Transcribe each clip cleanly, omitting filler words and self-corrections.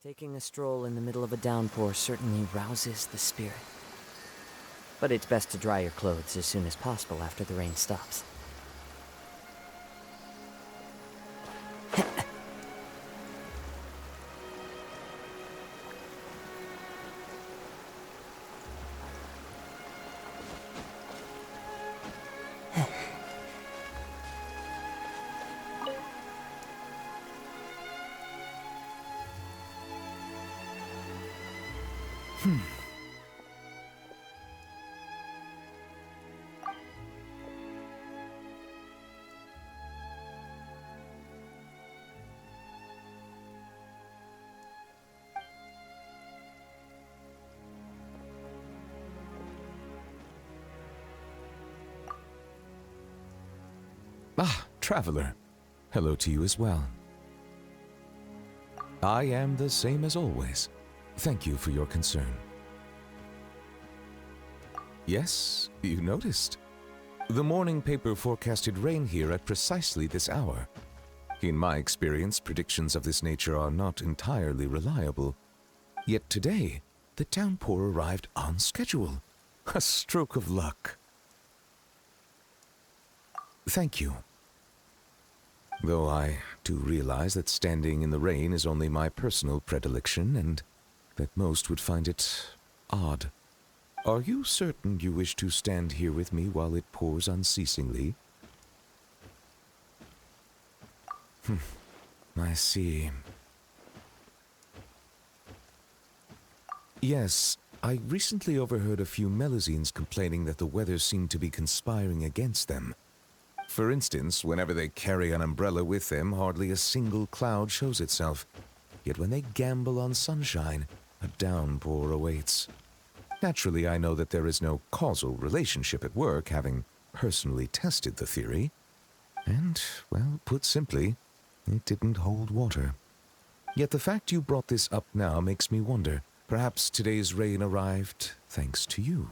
Taking a stroll in the middle of a downpour certainly rouses the spirit. But it's best to dry your clothes as soon as possible after the rain stops. Ah, traveler. Hello to you as well. I am the same as always. Thank you for your concern. Yes, you noticed. The morning paper forecasted rain here at precisely this hour. In my experience, predictions of this nature are not entirely reliable. Yet today, the downpour arrived on schedule. A stroke of luck. Thank you. Though I do realize that standing in the rain is only my personal predilection and that most would find it odd. Are you certain you wish to stand here with me while it pours unceasingly? I see. Yes, I recently overheard a few Melusines complaining that the weather seemed to be conspiring against them. For instance, whenever they carry an umbrella with them, hardly a single cloud shows itself. Yet when they gamble on sunshine, a downpour awaits. Naturally, I know that there is no causal relationship at work, having personally tested the theory. And, well, put simply, it didn't hold water. Yet the fact you brought this up now makes me wonder, perhaps today's rain arrived thanks to you.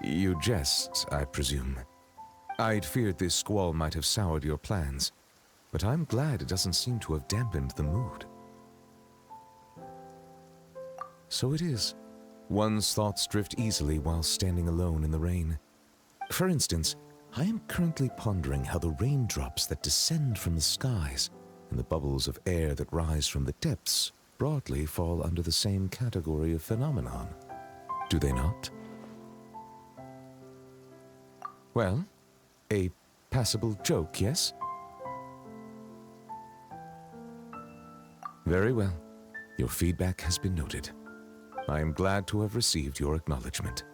You jest, I presume. I'd feared this squall might have soured your plans, but I'm glad it doesn't seem to have dampened the mood. So it is. One's thoughts drift easily while standing alone in the rain. For instance, I am currently pondering how the raindrops that descend from the skies and the bubbles of air that rise from the depths broadly fall under the same category of phenomenon. Do they not? Well, a passable joke, yes? Very well. Your feedback has been noted. I am glad to have received your acknowledgement.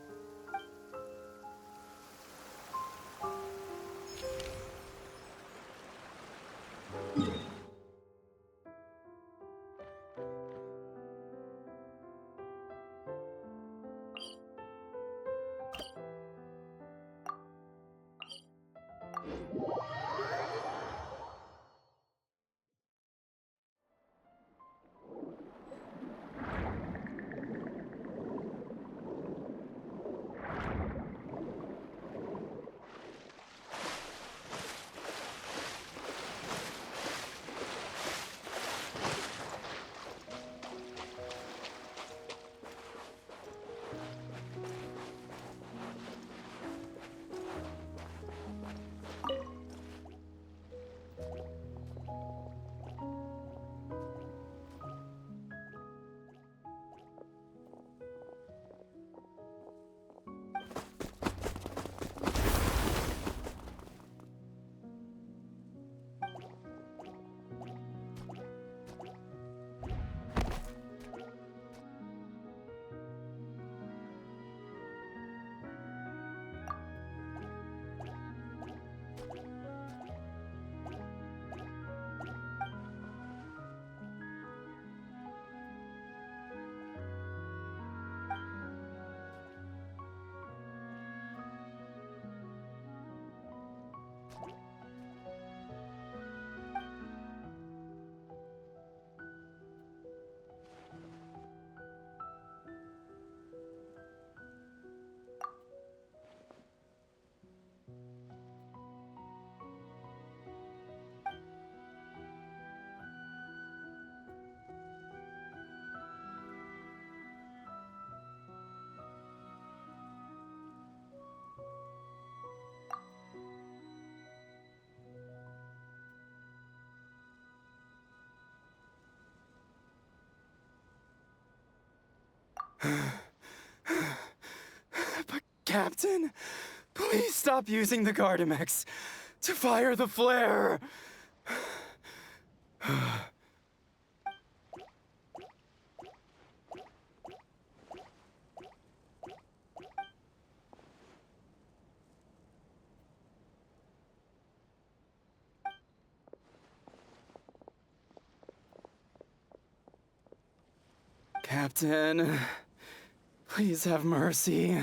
Captain, please stop using the Gardamex to fire the flare. Captain, please have mercy.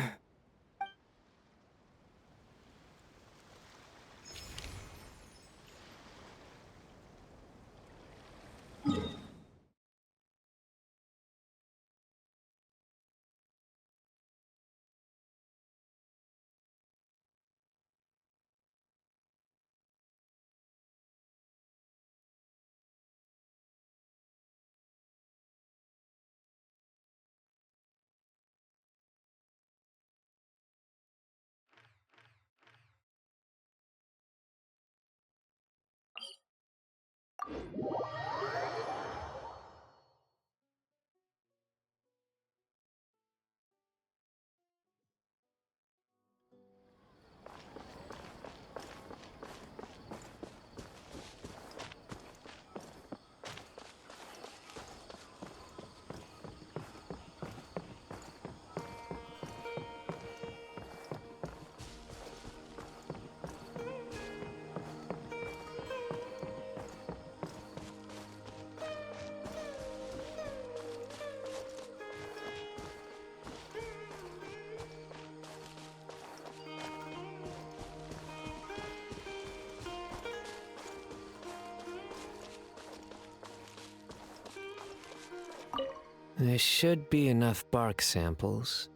There should be enough bark samples.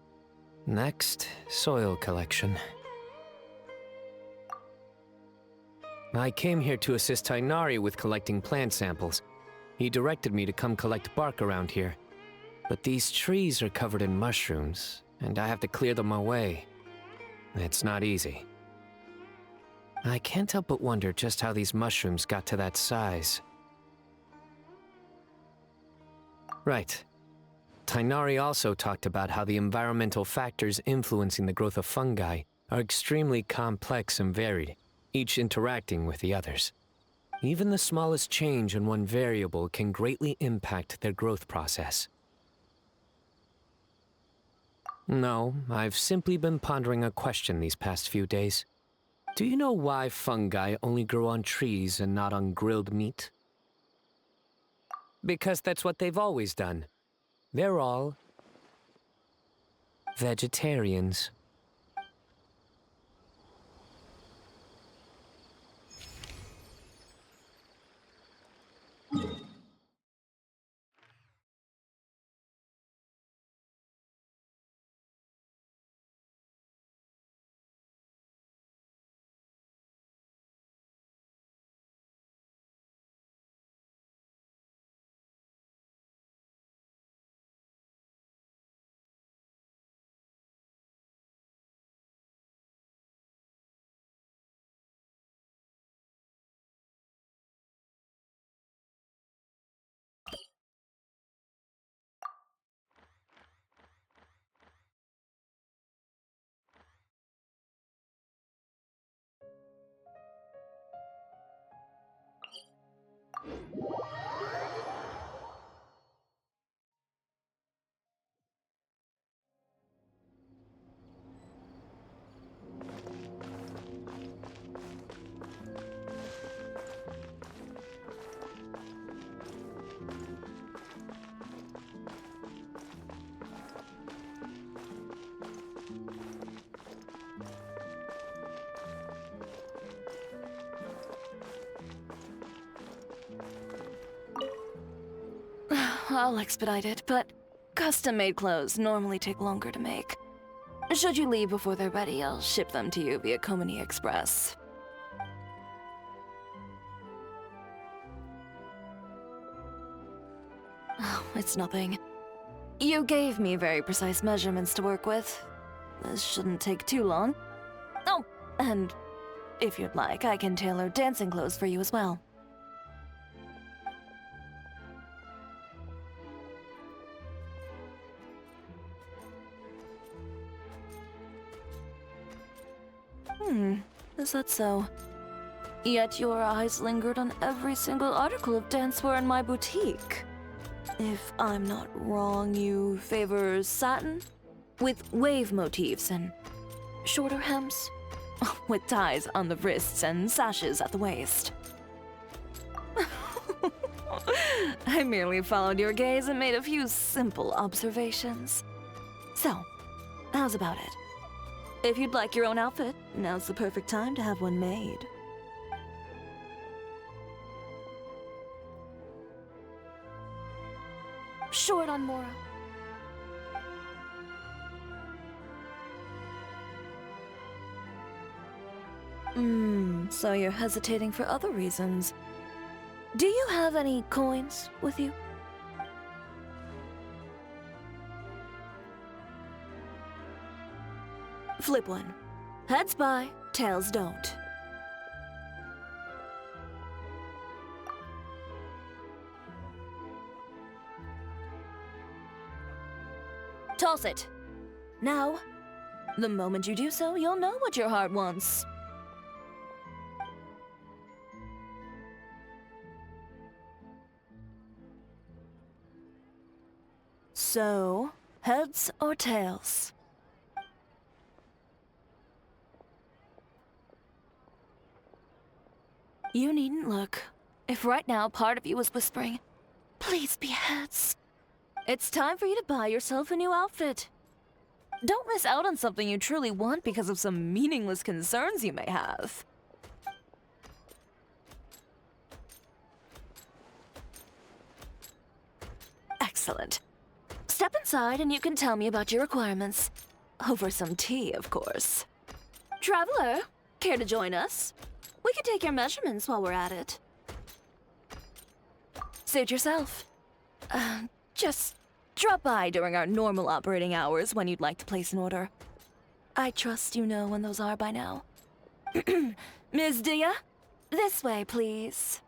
Next, soil collection. I came here to assist Tainari with collecting plant samples. He directed me to come collect bark around here. But these trees are covered in mushrooms, and I have to clear them away. It's not easy. I can't help but wonder just how these mushrooms got to that size. Right. Tainari also talked about how the environmental factors influencing the growth of fungi are extremely complex and varied, each interacting with the others. Even the smallest change in one variable can greatly impact their growth process. No, I've simply been pondering a question these past few days. Do you know why fungi only grow on trees and not on grilled meat? Because that's what they've always done. They're all vegetarians. I'll expedite it, but custom-made clothes normally take longer to make. Should you leave before they're ready, I'll ship them to you via Komini Express. Oh, it's nothing. You gave me very precise measurements to work with. This shouldn't take too long. Oh, and if you'd like, I can tailor dancing clothes for you as well. Is that so? Yet your eyes lingered on every single article of dancewear in my boutique. If I'm not wrong, you favor satin? With wave motifs and shorter hems? With ties on the wrists and sashes at the waist. I merely followed your gaze and made a few simple observations. So, how's about it? If you'd like your own outfit, now's the perfect time to have one made. Short on Mora. So you're hesitating for other reasons. Do you have any coins with you? Flip one. Heads buy, tails don't. Toss it. Now, the moment you do so, you'll know what your heart wants. So, heads or tails? You needn't look. If right now part of you was whispering, please be heads. It's time for you to buy yourself a new outfit. Don't miss out on something you truly want because of some meaningless concerns you may have. Excellent. Step inside and you can tell me about your requirements. Over some tea, of course. Traveler, care to join us? We can take your measurements while we're at it. Suit yourself. Just drop by during our normal operating hours when you'd like to place an order. I trust you know when those are by now. Ms. Dia, this way, please.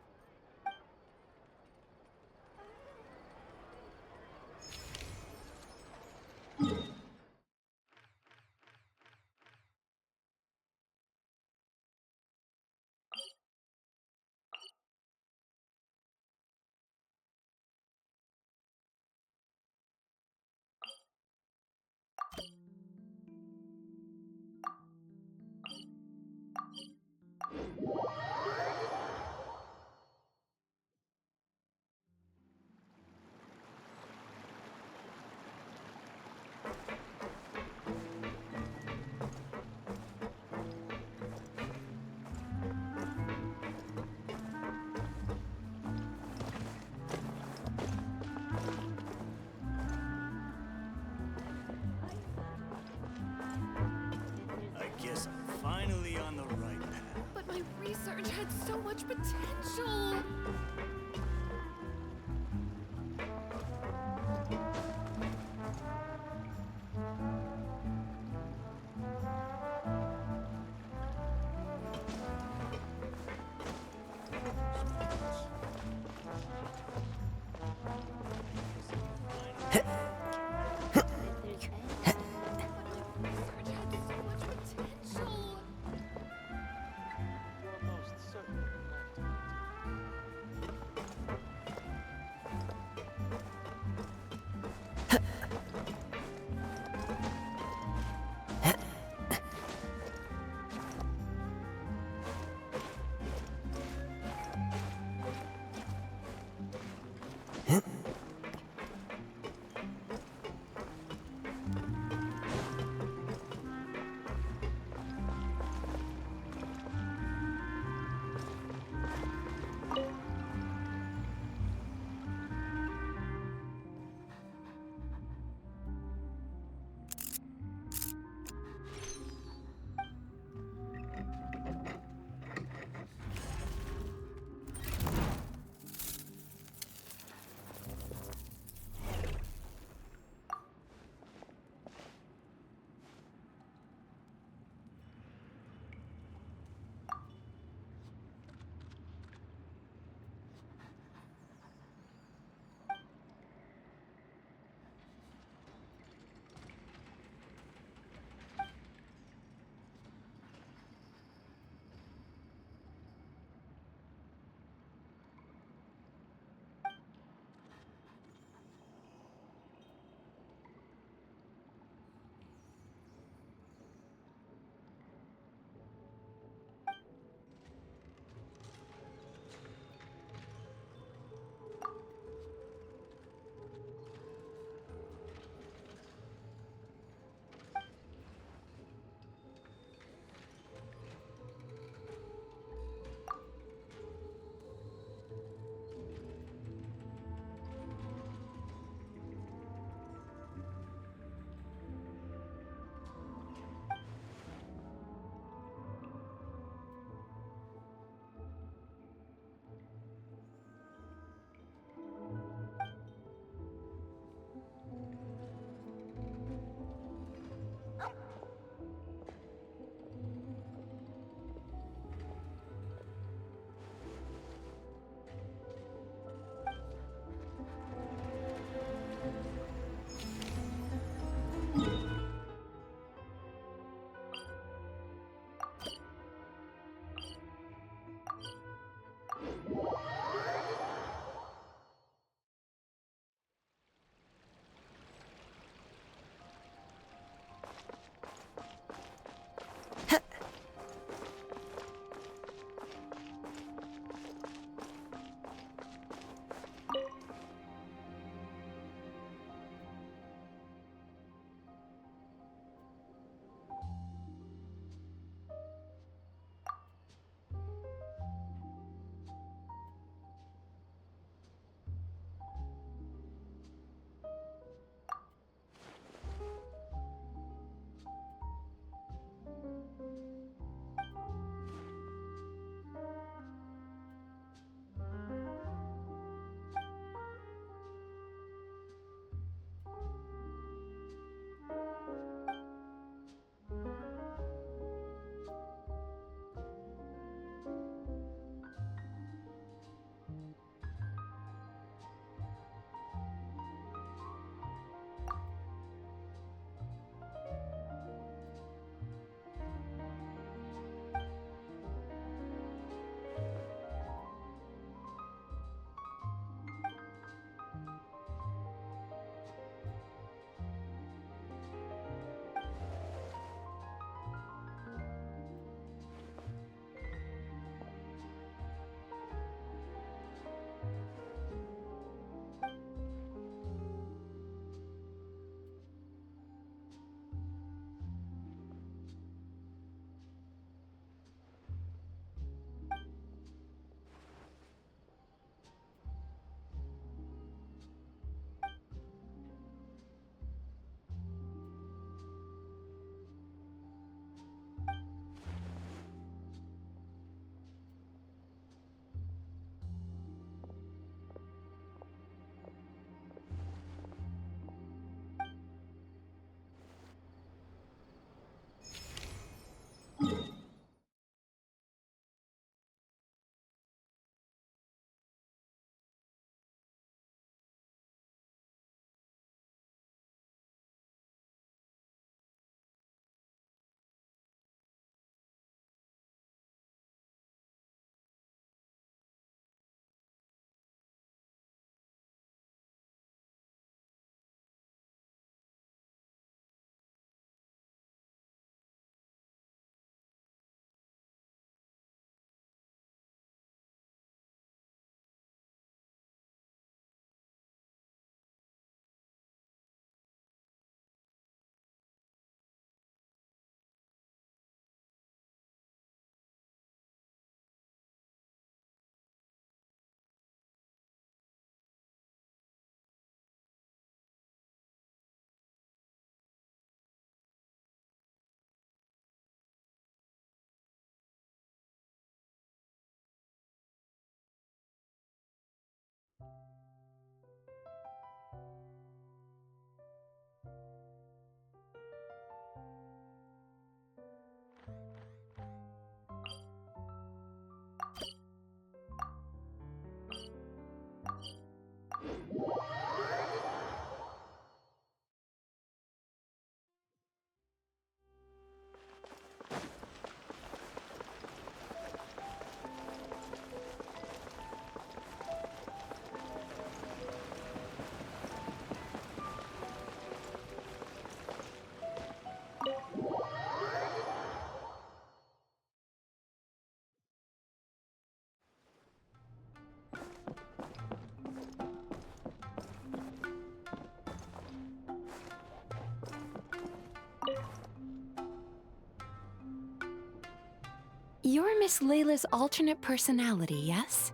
I guess I'm finally on the right path. But my research had so much potential. You're Miss Layla's alternate personality, yes?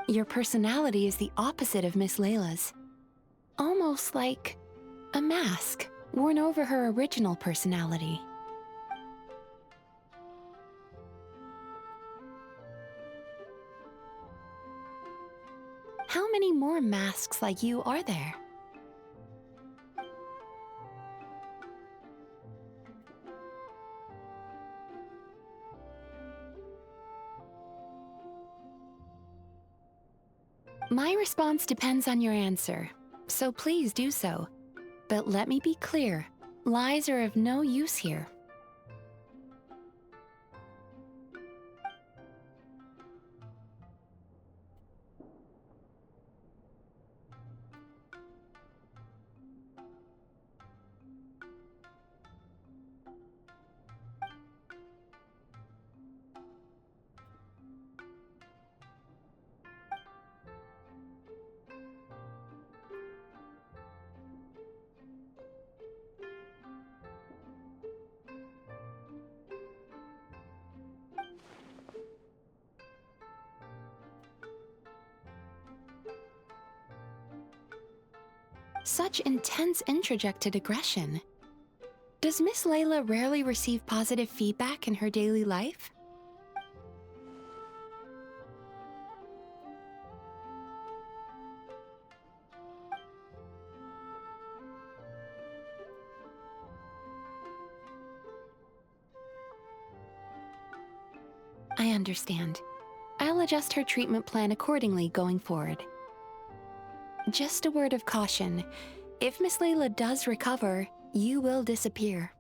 Your personality is the opposite of Miss Layla's. Almost like a mask worn over her original personality. How many more masks like you are there? My response depends on your answer, so please do so. But let me be clear, lies are of no use here. Such intense introjected aggression. Does Miss Layla rarely receive positive feedback in her daily life? I understand. I'll adjust her treatment plan accordingly going forward. Just a word of caution. If Miss Layla does recover, you will disappear.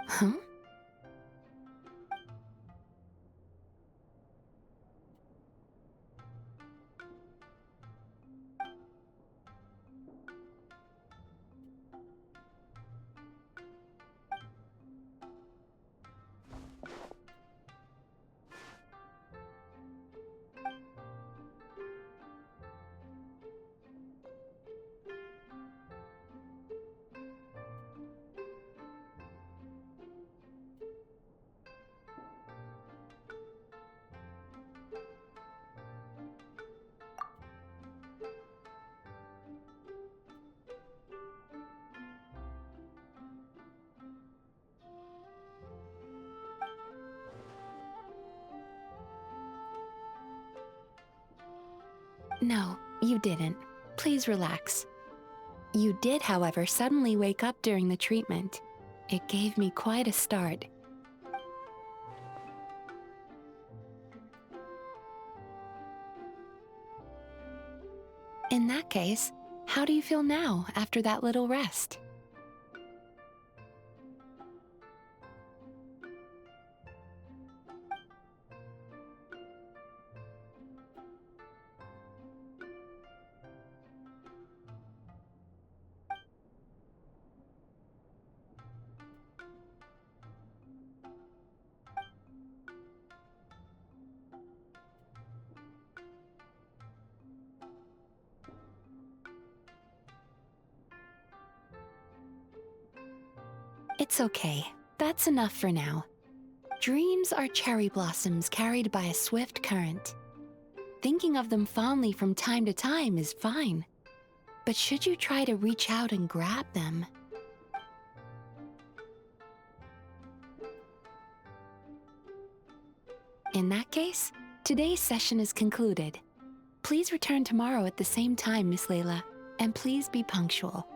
Huh? No, you didn't. Please relax. You did, however, suddenly wake up during the treatment. It gave me quite a start. In that case, how do you feel now after that little rest? It's okay. That's enough for now. Dreams are cherry blossoms carried by a swift current. Thinking of them fondly from time to time is fine. But should you try to reach out and grab them? In that case, today's session is concluded. Please return tomorrow at the same time, Miss Layla, and please be punctual.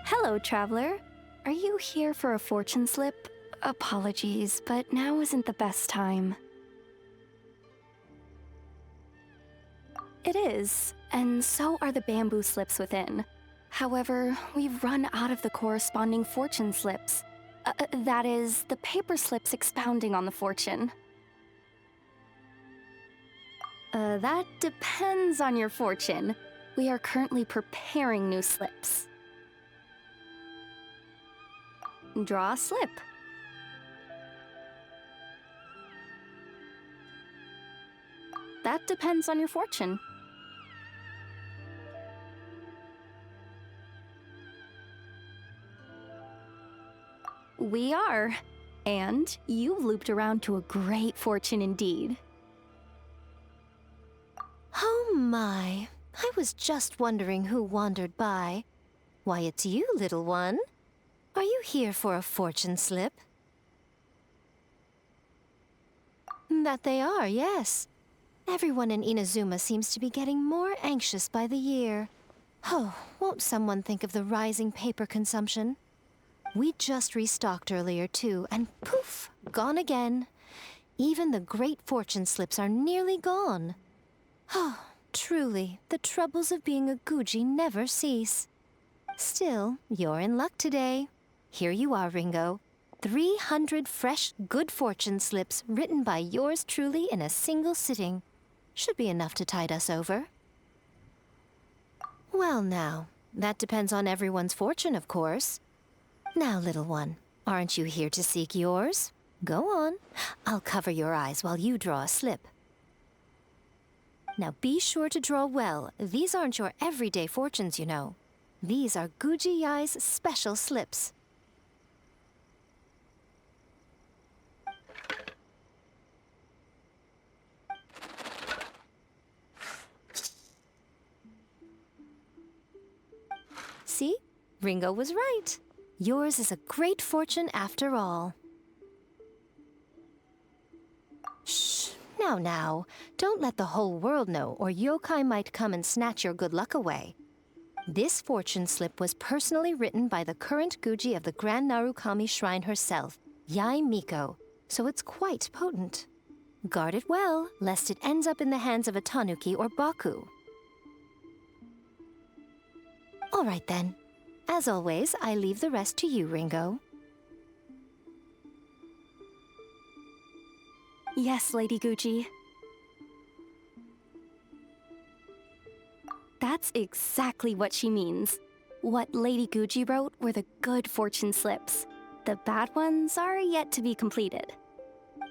Hello, traveler. Are you here for a fortune slip? Apologies, but now isn't the best time. It is, and so are the bamboo slips within. However, we've run out of the corresponding fortune slips. That is, the paper slips expounding on the fortune. That depends on your fortune. We are currently preparing new slips. Draw a slip. That depends on your fortune. We are. And you've looped around to a great fortune indeed. Oh my, I was just wondering who wandered by. Why, it's you, little one. Are you here for a fortune slip? That they are, yes. Everyone in Inazuma seems to be getting more anxious by the year. Oh, won't someone think of the rising paper consumption? We just restocked earlier too, and poof, gone again. Even the great fortune slips are nearly gone. Oh, truly, the troubles of being a Guji never cease. Still, you're in luck today. Here you are, Ringo. 300 fresh, good fortune slips written by yours truly in a single sitting. Should be enough to tide us over. Well now, that depends on everyone's fortune, of course. Now, little one, aren't you here to seek yours? Go on. I'll cover your eyes while you draw a slip. Now be sure to draw well. These aren't your everyday fortunes, you know. These are Guji Yai's special slips. See? Ringo was right. Yours is a great fortune after all. Shh. Now. Don't let the whole world know, or yokai might come and snatch your good luck away. This fortune slip was personally written by the current Guji of the Grand Narukami Shrine herself, Yai Miko, so it's quite potent. Guard it well, lest it ends up in the hands of a tanuki or baku. All right then. As always, I leave the rest to you, Ringo. Yes, Lady Guji. That's exactly what she means. What Lady Guji wrote were the good fortune slips. The bad ones are yet to be completed.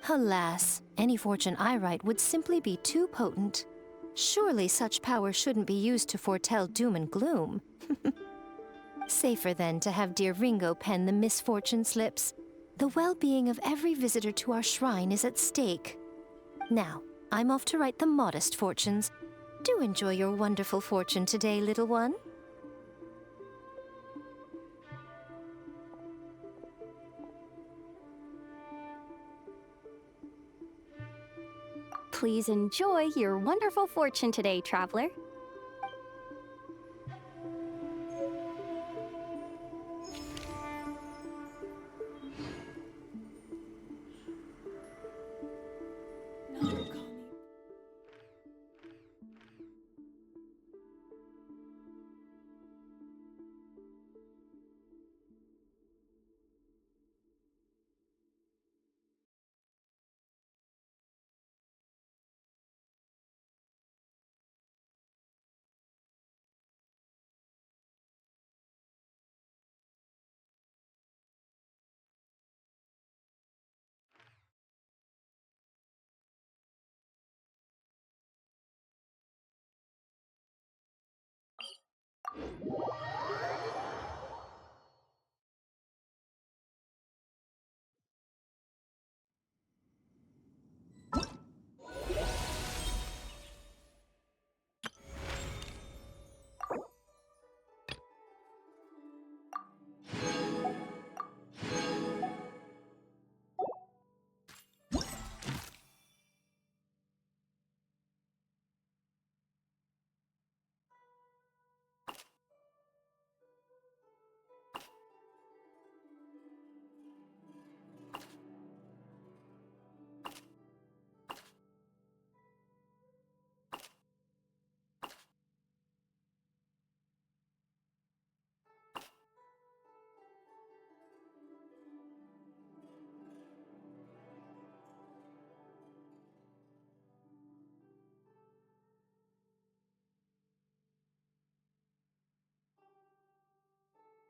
Alas, any fortune I write would simply be too potent. Surely such power shouldn't be used to foretell doom and gloom. Safer then to have dear Ringo pen the misfortune slips. The well-being of every visitor to our shrine is at stake. Now, I'm off to write the modest fortunes. Do enjoy your wonderful fortune today, little one. Please enjoy your wonderful fortune today, traveler.